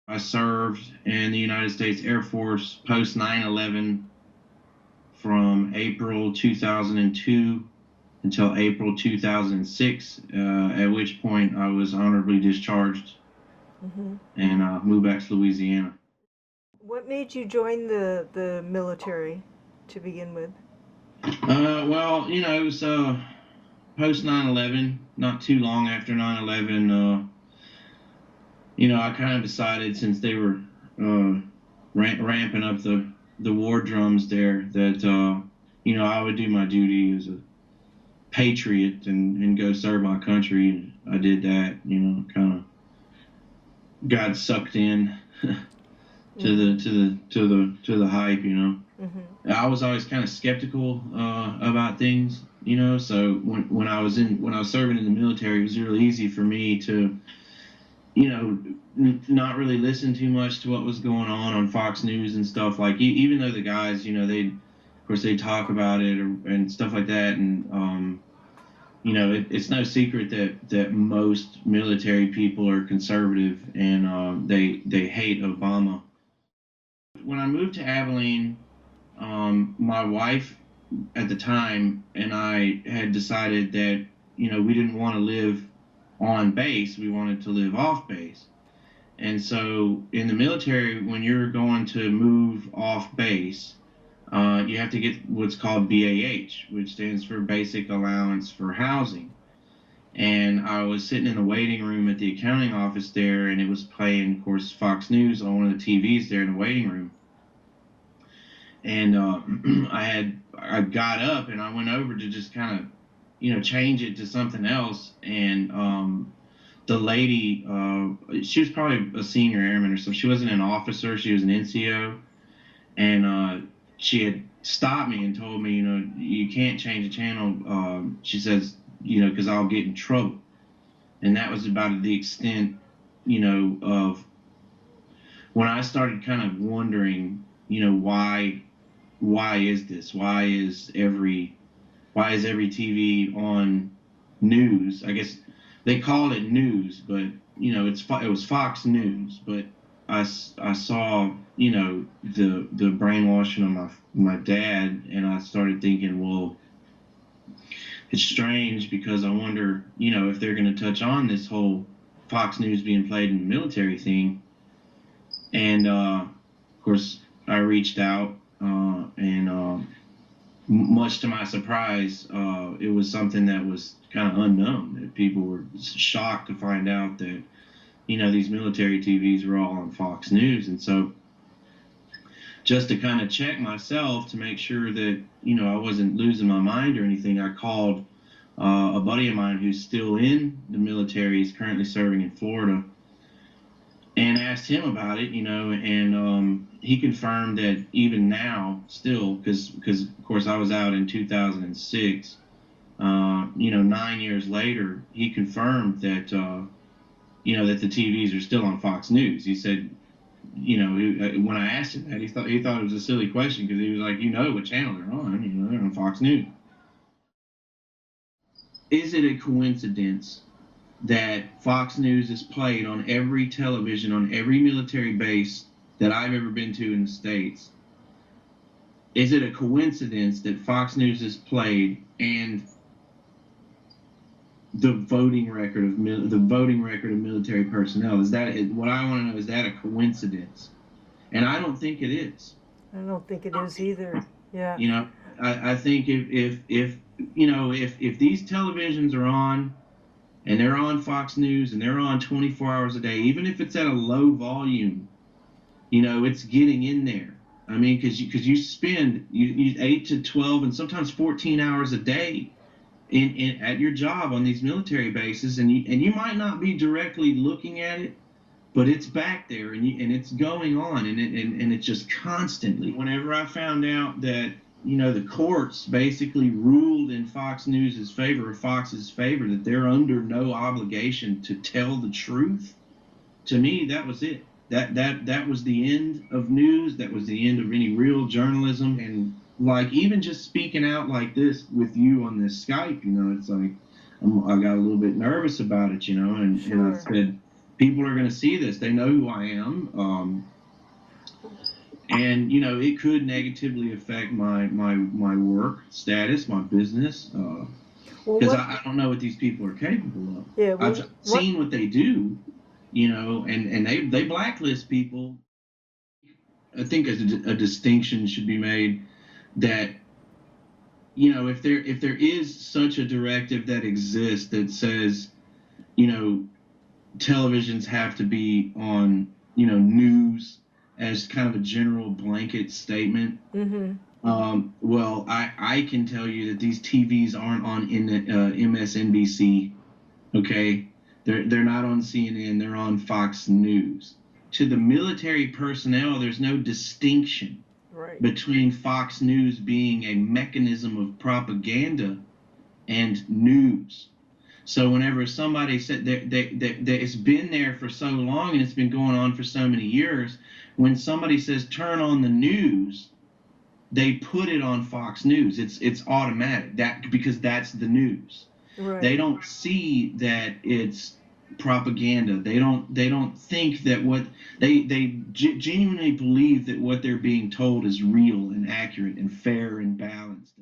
I served in the United States Air Force post 9/11 from April 2002 until April 2006, at which point I was honorably discharged and moved back to Louisiana. What made you join the military to begin with? Well, it was post 9/11, not too long after 9/11. I kind of decided, since they were ramping up the war drums there, that I would do my duty as a patriot and go serve my country. I did that. Kind of got sucked in to the hype. I was always kind of skeptical about things. So when I was serving in the military, it was really easy for me to not really listen too much to what was going on Fox News and stuff. Like, even though the guys, they, of course, they talk about it and stuff like that. And, it's no secret that most military people are conservative, and they hate Obama. When I moved to Abilene, my wife at the time and I had decided that, we didn't want to live on base. We wanted to live off base. And so in the military, when you're going to move off base, you have to get what's called BAH, which stands for Basic Allowance for Housing. And I was sitting in the waiting room at the accounting office there, and it was playing, of course, Fox News on one of the TVs there in the waiting room. And I got up and I went over to just kind of, change it to something else. And the lady, she was probably a senior airman or something. She wasn't an officer, she was an NCO. And she had stopped me and told me, you can't change the channel. She says, because I'll get in trouble. And that was about the extent, of when I started kind of wondering, why is this? Why is every TV on news? I guess they call it news, but it was Fox News. But I saw the brainwashing of my dad, and I started thinking, well, it's strange, because I wonder if they're going to touch on this whole Fox News being played in the military thing. And of course I reached out, and much to my surprise, it was something that was kind of unknown. That people were shocked to find out that these military TVs were all on Fox News. And so, just to kind of check myself to make sure that I wasn't losing my mind or anything, I called a buddy of mine who's still in the military. He's currently serving in Florida, and asked him about it, and he confirmed that even now, still, because of course I was out in 2006, 9 years later, he confirmed that that the TVs are still on Fox News. He said, when I asked him that, he thought it was a silly question, because he was like, what channel they're on? They're on Fox News. Is it a coincidence that Fox News is played on every television, on every military base that I've ever been to in the States? Is it a coincidence that Fox News is played, and the voting record of military personnel? Is that what I want to know? Is that a coincidence? And I don't think it is. I don't think it is either. Yeah. I think if these televisions are on, and they're on Fox News, and they're on 24 hours a day, even if it's at a low volume, it's getting in there. I mean, because you spend 8 to 12 and sometimes 14 hours a day at your job on these military bases, and you might not be directly looking at it, but it's back there, and it's going on, and it's just constantly. Whenever I found out that the courts basically ruled in Fox's favor, that they're under no obligation to tell the truth, to me, that was it. That was the end of news. That was the end of any real journalism. And like, even just speaking out like this with you on this Skype, it's like, I got a little bit nervous about it, and Sure. I said, People are going to see this. They know who I am. And it could negatively affect my work status, my business, Well, because what? I don't know what these people are capable of. Yeah. I've Well, what? seen what they do, and they blacklist people. I think a distinction should be made that if there is such a directive that exists that says you know televisions have to be on news as kind of a general blanket statement. Mm-hmm. Well, I can tell you that these TVs aren't on MSNBC. Okay, they're not on CNN. They're on Fox News. To the military personnel, there's no distinction Right. between Fox News being a mechanism of propaganda and news. So whenever somebody said that it's been there for so long and it's been going on for so many years, when somebody says turn on the news, they put it on Fox News. It's automatic that because that's the news. They Right. don't see that it's propaganda. They don't think that what they genuinely believe that what they're being told is real and accurate and fair and balanced.